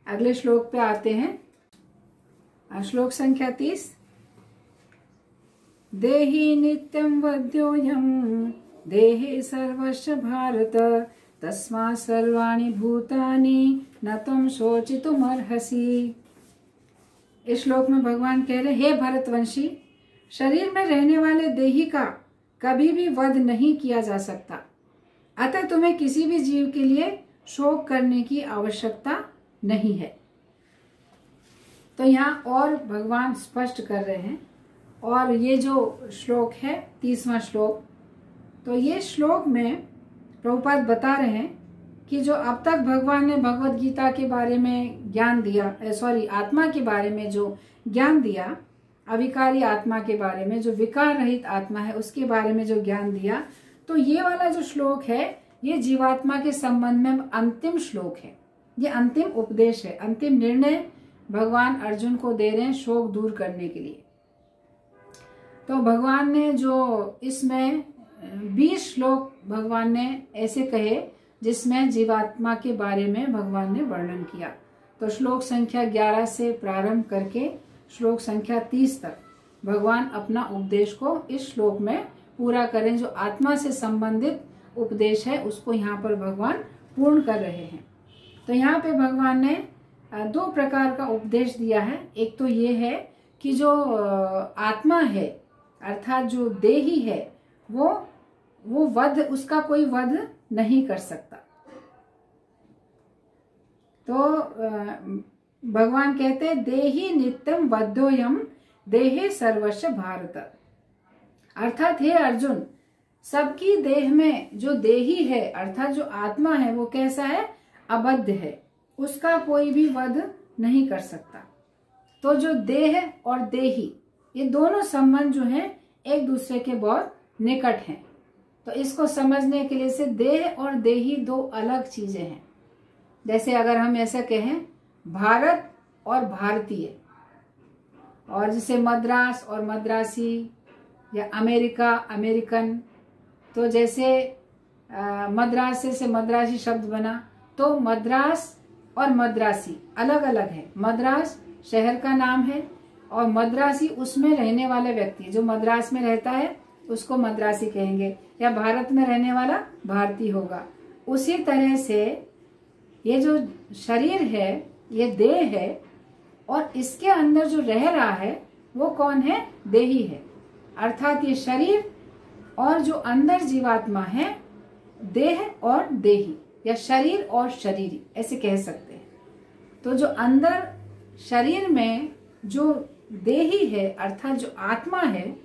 अगले श्लोक पे आते हैं। श्लोक संख्या 30। देहि नित्यं वद्योऽयं देहे सर्वस्य भारत तस्मात् सर्वाणि भूतानि न त्वं शोचितुमर्हसि। इस श्लोक में भगवान कह रहे, हे भरतवंशी, शरीर में रहने वाले देही का कभी भी वध नहीं किया जा सकता, अतः तुम्हें किसी भी जीव के लिए शोक करने की आवश्यकता नहीं है। तो यहाँ और भगवान स्पष्ट कर रहे हैं। और ये जो श्लोक है 30वां श्लोक, तो ये श्लोक में प्रभुपाद बता रहे हैं कि जो अब तक भगवान ने भगवत गीता के बारे में ज्ञान दिया, आत्मा के बारे में जो ज्ञान दिया, अविकारी आत्मा के बारे में, जो विकार रहित आत्मा है उसके बारे में जो ज्ञान दिया, तो ये वाला जो श्लोक है ये जीवात्मा के संबंध में अंतिम श्लोक है। ये अंतिम उपदेश है, अंतिम निर्णय भगवान अर्जुन को दे रहे हैं शोक दूर करने के लिए। तो भगवान ने जो इसमें 20 श्लोक भगवान ने ऐसे कहे जिसमें जीवात्मा के बारे में भगवान ने वर्णन किया। तो श्लोक संख्या 11 से प्रारंभ करके श्लोक संख्या 30 तक भगवान अपना उपदेश को इस श्लोक में पूरा करें। जो आत्मा से संबंधित उपदेश है उसको यहाँ पर भगवान पूर्ण कर रहे हैं। तो यहाँ पे भगवान ने 2 प्रकार का उपदेश दिया है। एक तो ये है कि जो आत्मा है अर्थात जो देही है वो वध, उसका कोई वध नहीं कर सकता। तो भगवान कहते हैं देही नित्यम वध्योऽयं देहे सर्वस्य भारत, अर्थात हे अर्जुन, सबकी देह में जो देही है अर्थात जो आत्मा है वो कैसा है? अबद्ध है, उसका कोई भी वध नहीं कर सकता। तो जो देह और देही ये दोनों संबंध जो हैं एक दूसरे के बहुत निकट हैं। तो इसको समझने के लिए से देह और देही 2 अलग चीजें हैं। जैसे अगर हम ऐसा कहें भारत और भारतीय, और जैसे मद्रास और मद्रासी या अमेरिका अमेरिकन, तो जैसे मद्रास से मद्रासी शब्द बना, तो मद्रास और मद्रासी अलग अलग है। मद्रास शहर का नाम है और मद्रासी उसमें रहने वाले व्यक्ति, जो मद्रास में रहता है उसको मद्रासी कहेंगे, या भारत में रहने वाला भारतीय होगा। उसी तरह से ये जो शरीर है ये देह है और इसके अंदर जो रह रहा है वो कौन है? देही है। अर्थात ये शरीर और जो अंदर जीवात्मा है, देह और देही, या शरीर और शरीरी ऐसे कह सकते हैं। तो जो अंदर शरीर में जो देही है अर्थात जो आत्मा है,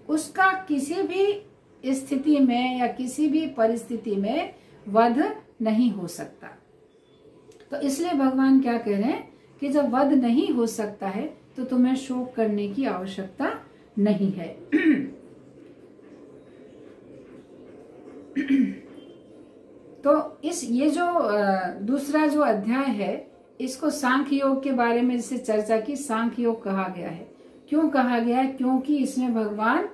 उसका किसी भी स्थिति में या किसी भी परिस्थिति में वध नहीं हो सकता। तो इसलिए भगवान क्या कह रहे हैं कि जब वध नहीं हो सकता है तो तुम्हें शोक करने की आवश्यकता नहीं है। तो ये जो दूसरा जो अध्याय है, इसको सांख्य योग के बारे में जैसे चर्चा की, सांख्य योग कहा गया है। क्यों कहा गया है? क्योंकि इसमें भगवान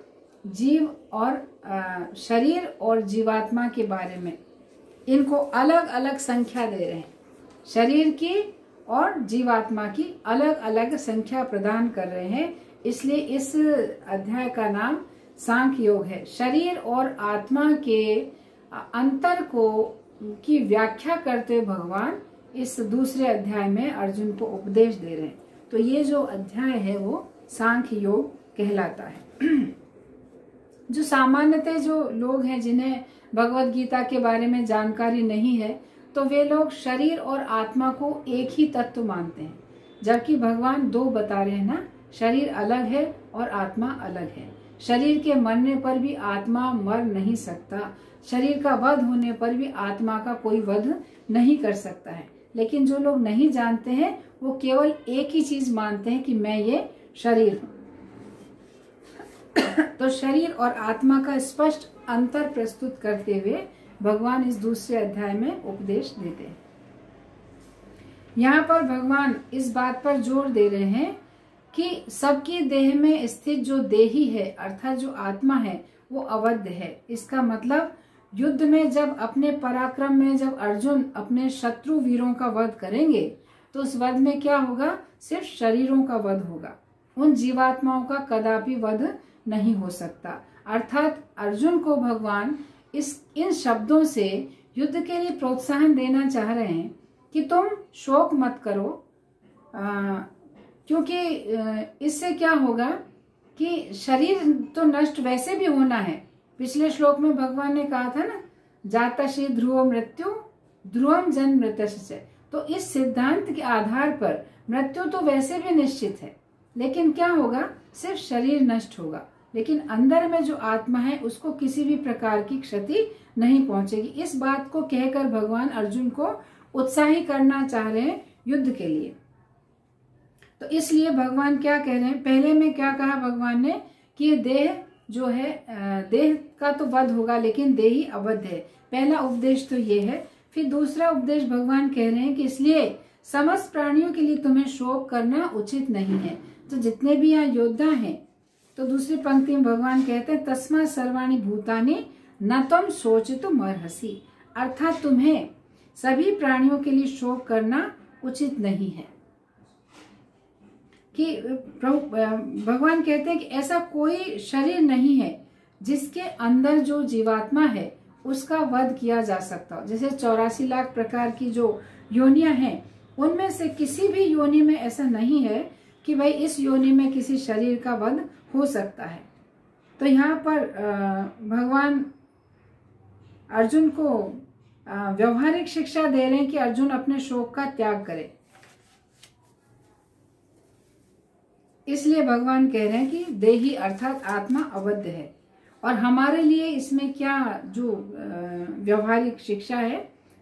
जीव और शरीर और जीवात्मा के बारे में इनको अलग अलग संख्या दे रहे हैं। शरीर की और जीवात्मा की अलग अलग संख्या प्रदान कर रहे हैं। इसलिए इस अध्याय का नाम सांख्य योग है। शरीर और आत्मा के अंतर को की व्याख्या करते हुए भगवान इस दूसरे अध्याय में अर्जुन को उपदेश दे रहे हैं। तो ये जो अध्याय है वो सांख्य योग कहलाता है। जो सामान्यतः जो लोग हैं जिन्हें भगवत गीता के बारे में जानकारी नहीं है, तो वे लोग शरीर और आत्मा को एक ही तत्व मानते हैं, जबकि भगवान दो बता रहे हैं ना, शरीर अलग है और आत्मा अलग है। शरीर के मरने पर भी आत्मा मर नहीं सकता, शरीर का वध होने पर भी आत्मा का कोई वध नहीं कर सकता है। लेकिन जो लोग नहीं जानते हैं वो केवल एक ही चीज मानते हैं कि मैं ये शरीर हूं। तो शरीर और आत्मा का स्पष्ट अंतर प्रस्तुत करते हुए भगवान इस दूसरे अध्याय में उपदेश देते हैं। यहाँ पर भगवान इस बात पर जोर दे रहे हैं कि सबकी देह में स्थित जो देही है अर्थात जो आत्मा है वो अवध्य है। इसका मतलब युद्ध में जब अपने पराक्रम में जब अर्जुन अपने शत्रु वीरों का वध करेंगे तो उस वध में क्या होगा? सिर्फ शरीरों का वध होगा, उन जीवात्माओं का कदापि वध नहीं हो सकता। अर्थात अर्जुन को भगवान इन शब्दों से युद्ध के लिए प्रोत्साहन देना चाह रहे हैं कि तुम शोक मत करो, क्योंकि इससे क्या होगा कि शरीर तो नष्ट वैसे भी होना है। पिछले श्लोक में भगवान ने कहा था ना, जातश्री ध्रुव मृत्यु ध्रुवम जन्म मृतस्य। तो इस सिद्धांत के आधार पर मृत्यु तो वैसे भी निश्चित है, लेकिन क्या होगा? सिर्फ शरीर नष्ट होगा, लेकिन अंदर में जो आत्मा है उसको किसी भी प्रकार की क्षति नहीं पहुंचेगी। इस बात को कहकर भगवान अर्जुन को उत्साही करना चाह रहे हैं युद्ध के लिए। तो इसलिए भगवान क्या कह रहे हैं? पहले में क्या कहा भगवान ने कि ये देह जो है, देह का तो वध होगा लेकिन देही अवध है। पहला उपदेश तो ये है। फिर दूसरा उपदेश भगवान कह रहे हैं कि इसलिए समस्त प्राणियों के लिए तुम्हें शोक करना उचित नहीं है। तो जितने भी यहाँ योद्धा हैं, तो दूसरी पंक्ति में भगवान कहते हैं तस्मा सर्वाणि भूतानि न तुम सोचितुं अर्हसि। अर्थात तुम्हें सभी प्राणियों के लिए शोक करना उचित नहीं है। कि भगवान कहते हैं कि ऐसा कोई शरीर नहीं है जिसके अंदर जो जीवात्मा है उसका वध किया जा सकता हो। जैसे 84 लाख प्रकार की जो योनियां हैं, उनमें से किसी भी योनि में ऐसा नहीं है कि भाई इस योनि में किसी शरीर का वध हो सकता है। तो यहाँ पर भगवान अर्जुन को व्यवहारिक शिक्षा दे रहे हैं कि अर्जुन अपने शोक का त्याग करे। इसलिए भगवान कह रहे हैं कि देही अर्थात आत्मा अवध्य है। और हमारे लिए इसमें क्या जो व्यवहारिक शिक्षा है,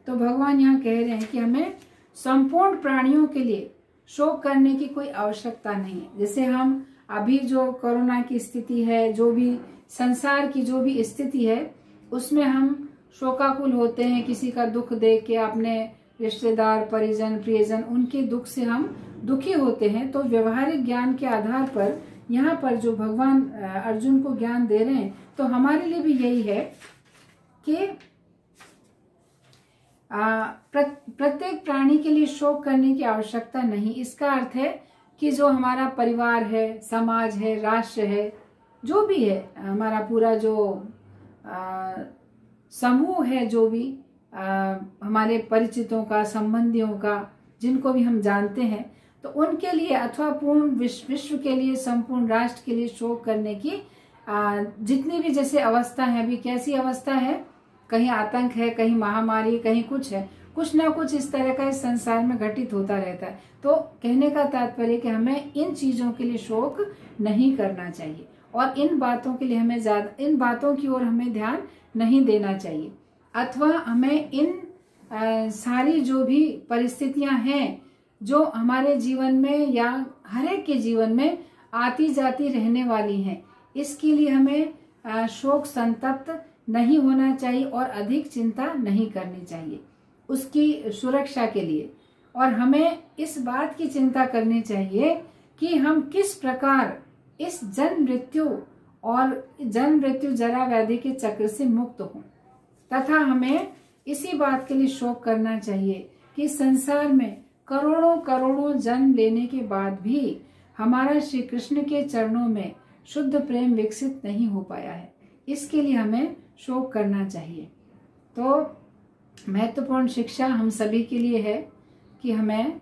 तो भगवान यहाँ कह रहे हैं कि हमें संपूर्ण प्राणियों के लिए शोक करने की कोई आवश्यकता नहीं है। जैसे हम अभी जो कोरोना की स्थिति है, जो भी संसार की जो भी स्थिति है, उसमें हम शोकाकुल होते हैं। किसी का दुख देख के अपने रिश्तेदार, परिजन, प्रियजन, उनके दुख से हम दुखी होते हैं। तो व्यवहारिक ज्ञान के आधार पर यहाँ पर जो भगवान अर्जुन को ज्ञान दे रहे हैं, तो हमारे लिए भी यही है कि प्रत्येक प्राणी के लिए शोक करने की आवश्यकता नहीं। इसका अर्थ है कि जो हमारा परिवार है, समाज है, राष्ट्र है, जो भी है, हमारा पूरा जो समूह है, जो भी हमारे परिचितों का, संबंधियों का, जिनको भी हम जानते हैं, तो उनके लिए अथवा पूर्ण विश्व के लिए, संपूर्ण राष्ट्र के लिए शोक करने की जितनी भी जैसे अवस्था है, अभी कैसी अवस्था है, कहीं आतंक है, कहीं महामारी, कहीं कुछ है, कुछ ना कुछ इस तरह का इस संसार में घटित होता रहता है। तो कहने का तात्पर्य कि हमें इन चीजों के लिए शोक नहीं करना चाहिए और इन बातों के लिए हमें ज्यादा, इन बातों की ओर हमें ध्यान नहीं देना चाहिए, अथवा हमें इन सारी जो भी परिस्थितियां हैं जो हमारे जीवन में या हर एक के जीवन में आती जाती रहने वाली हैं, इसके लिए हमें शोक संतप्त नहीं होना चाहिए और अधिक चिंता नहीं करनी चाहिए उसकी सुरक्षा के लिए। और हमें इस बात की चिंता करनी चाहिए कि हम किस प्रकार इस जन्म मृत्यु जरा व्याधि के चक्र से मुक्त हों, तथा हमें इसी बात के लिए शोक करना चाहिए कि संसार में करोड़ों करोड़ों जन्म लेने के बाद भी हमारा श्री कृष्ण के चरणों में शुद्ध प्रेम विकसित नहीं हो पाया है। इसके लिए हमें शोक करना चाहिए। तो महत्वपूर्ण शिक्षा हम सभी के लिए है कि हमें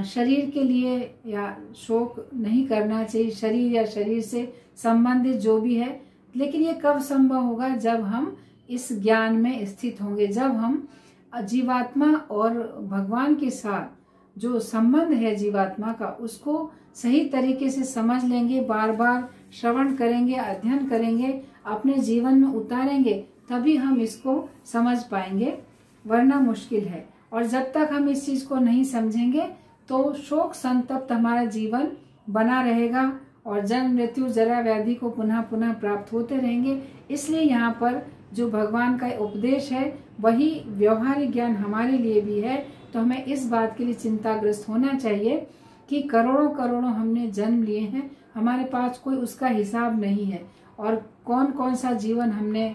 शरीर के लिए या शोक नहीं करना चाहिए, शरीर या शरीर से संबंधित जो भी है। लेकिन ये कब संभव होगा? जब हम इस ज्ञान में स्थित होंगे, जब हम जीवात्मा और भगवान के साथ जो संबंध है जीवात्मा का, उसको सही तरीके से समझ लेंगे, बार बार श्रवण करेंगे, अध्ययन करेंगे, अपने जीवन में उतारेंगे, तभी हम इसको समझ पाएंगे, वरना मुश्किल है। और जब तक हम इस चीज को नहीं समझेंगे तो शोक संतप्त हमारा जीवन बना रहेगा और जन्म मृत्यु जरा व्याधि को पुनः पुनः प्राप्त होते रहेंगे। इसलिए यहाँ पर जो भगवान का उपदेश है वही व्यवहारिक ज्ञान हमारे लिए भी है। तो हमें इस बात के लिए चिंताग्रस्त होना चाहिए कि करोड़ों करोड़ों हमने जन्म लिए हैं, हमारे पास कोई उसका हिसाब नहीं है, और कौन कौन सा जीवन हमने,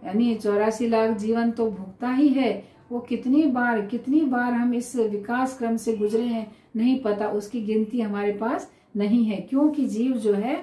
यानी 84 लाख जीवन तो भुगता ही है, वो कितनी बार हम इस विकास क्रम से गुजरे हैं नहीं पता, उसकी गिनती हमारे पास नहीं है। क्योंकि जीव जो है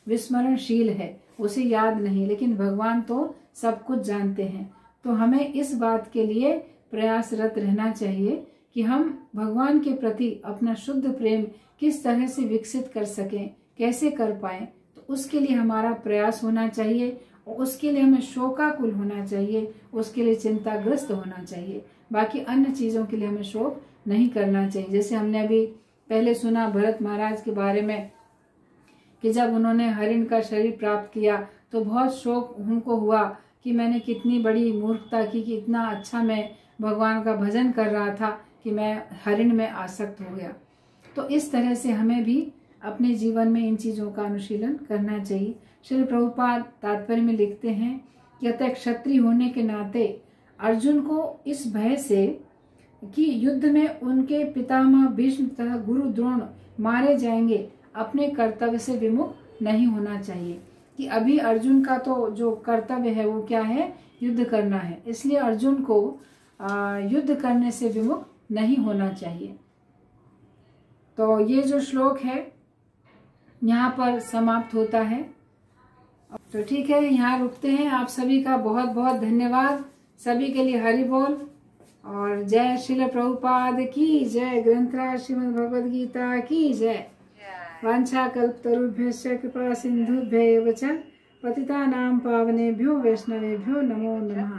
विस्मरणशील है, उसे याद नहीं, लेकिन भगवान तो सब कुछ जानते हैं। तो हमें इस बात के लिए प्रयासरत रहना चाहिए कि हम भगवान के प्रति अपना शुद्ध प्रेम किस तरह से विकसित कर सकें, कैसे कर पाए, तो उसके लिए हमारा प्रयास होना चाहिए और उसके लिए हमें शोकाकुल होना चाहिए, उसके लिए चिंताग्रस्त होना चाहिए। बाकी अन्य चीजों के लिए हमें शोक नहीं करना चाहिए। जैसे हमने अभी पहले सुना भरत महाराज के बारे में कि जब उन्होंने हरिण का शरीर प्राप्त किया तो बहुत शोक उनको हुआ कि मैंने कितनी बड़ी मूर्खता की कि इतना अच्छा मैं भगवान का भजन कर रहा था कि मैं हरिण में आसक्त हो गया। तो इस तरह से हमें भी अपने जीवन में इन चीजों का अनुशीलन करना चाहिए। श्री प्रभुपाद तात्पर्य में लिखते हैं कि अतः क्षत्रिय होने के नाते अर्जुन को इस भय से कि युद्ध में उनके पितामह भीष्म तथा गुरु द्रोण मारे जाएंगे, अपने कर्तव्य से विमुख नहीं होना चाहिए। कि अभी अर्जुन का तो जो कर्तव्य है वो क्या है? युद्ध करना है। इसलिए अर्जुन को युद्ध करने से विमुख नहीं होना चाहिए। तो ये जो श्लोक है यहाँ पर समाप्त होता है। तो ठीक है, यहाँ रुकते हैं। आप सभी का बहुत बहुत धन्यवाद। सभी के लिए हरि बोल और जय श्रील प्रभुपाद की जय। ग्रंथराज श्रीमद् भगवद गीता की जय। वांछा कल्पतरुभ्यश्च कृपा सिंधुभ्यैव च पतितानां पावनेभ्यो वैष्णवेभ्यो नमो नमः।